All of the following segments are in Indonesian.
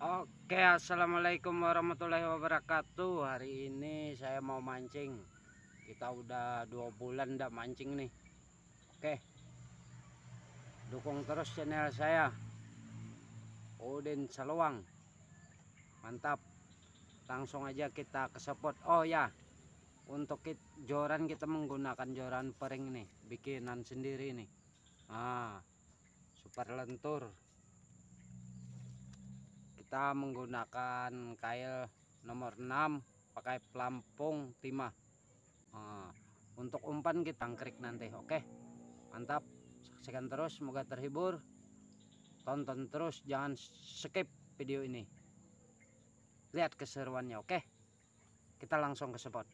Oke, assalamualaikum warahmatullahi wabarakatuh. Hari ini saya mau mancing. Kita udah 2 bulan ndak mancing nih. Oke, dukung terus channel saya, Udin Seluang. Mantap. Langsung aja kita ke spot. Oh ya, untuk joran kita menggunakan joran pering nih, bikinan sendiri nih. Super lentur. Kita menggunakan kail nomor 6 pakai pelampung timah. Untuk umpan kita angkrik nanti. Oke, mantap, saksikan terus, semoga terhibur. Tonton terus, jangan skip video ini, lihat keseruannya. Oke, kita langsung ke spot.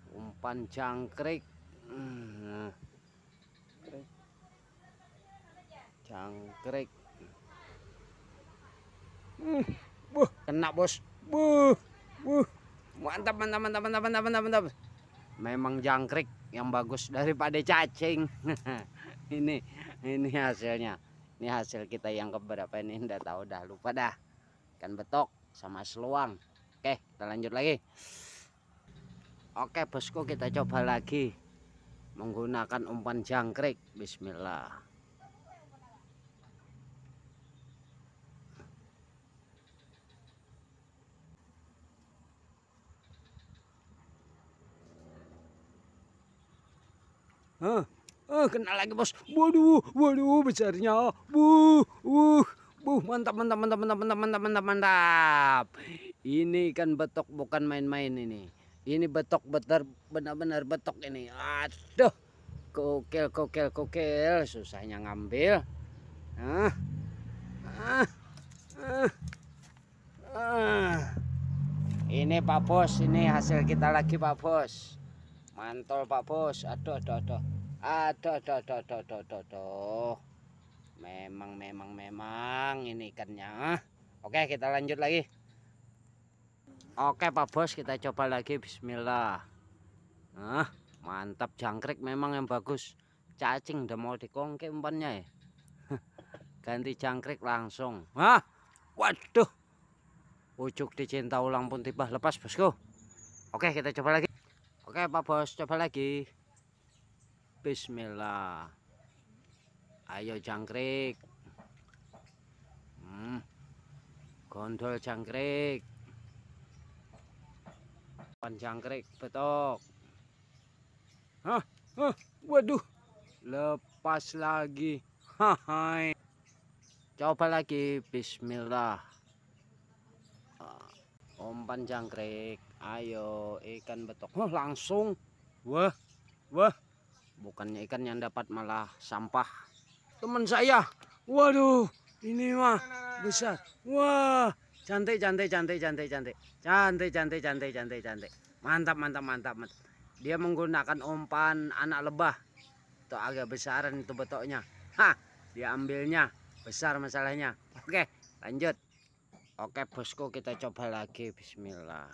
Umpan jangkrik. Jangkrik. Kena bos. Mantap. Memang jangkrik yang bagus daripada cacing. ini hasilnya. Ini hasil kita yang keberapa ini, enggak tahu, dah lupa dah. Ikan betok sama seluang. Oke, kita lanjut lagi. Oke bosku, kita coba lagi menggunakan umpan jangkrik. Bismillah. Kena lagi bos. Waduh besarnya. Mantap. Ini kan betok bukan main-main ini. Ini betok benar-benar betok ini. Aduh, kokil. Susahnya ngambil. Ini Pak Bos, ini hasil kita lagi Pak Bos. Mantol Pak Bos. Aduh. Memang ini ikannya. Oke, kita lanjut lagi. Oke Pak Bos, kita coba lagi. Bismillah. Mantap, jangkrik memang yang bagus. Cacing udah mau dikongke umpannya ya. Ganti jangkrik langsung. Waduh. Ujuk dicinta ulang pun tiba, lepas bosku. Oke, kita coba lagi. Oke Pak Bos, coba lagi. Bismillah. Ayo jangkrik. Gondol jangkrik. Jangkrik betok. Waduh, lepas lagi. Hai. Coba lagi. Bismillah. Umpan jangkrik. Ayo ikan betok. Langsung. Wah. Bukannya ikan yang dapat, malah sampah teman saya. Waduh, ini mah besar. Wah, cantik. Mantap. Dia menggunakan umpan anak lebah. Itu agak besaran itu betoknya. Dia ambilnya besar masalahnya. Oke, lanjut. Oke bosku, kita coba lagi. Bismillah.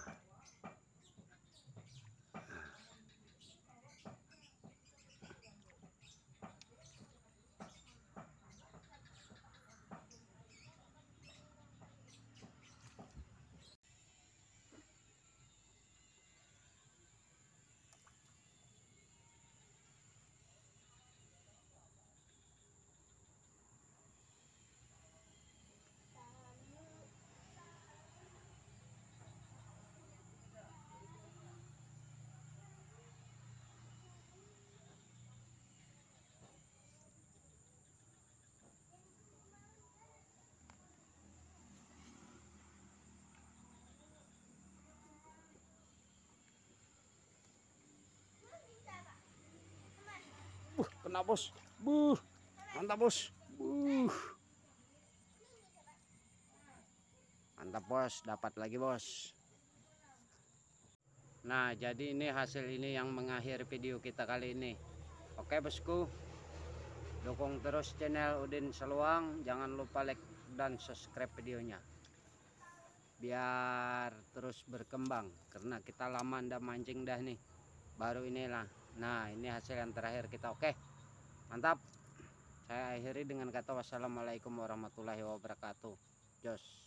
Kena bos. Mantap bos. Mantap bos, dapat lagi bos. Nah, jadi ini hasil ini yang mengakhiri video kita kali ini. Oke bosku, dukung terus channel Udin Seluang. Jangan lupa like dan subscribe videonya, biar terus berkembang. Karena kita lama ndak mancing dah nih, baru inilah. Nah, ini hasil yang terakhir kita. Oke, mantap. Saya akhiri dengan kata wassalamualaikum warahmatullahi wabarakatuh. Jos.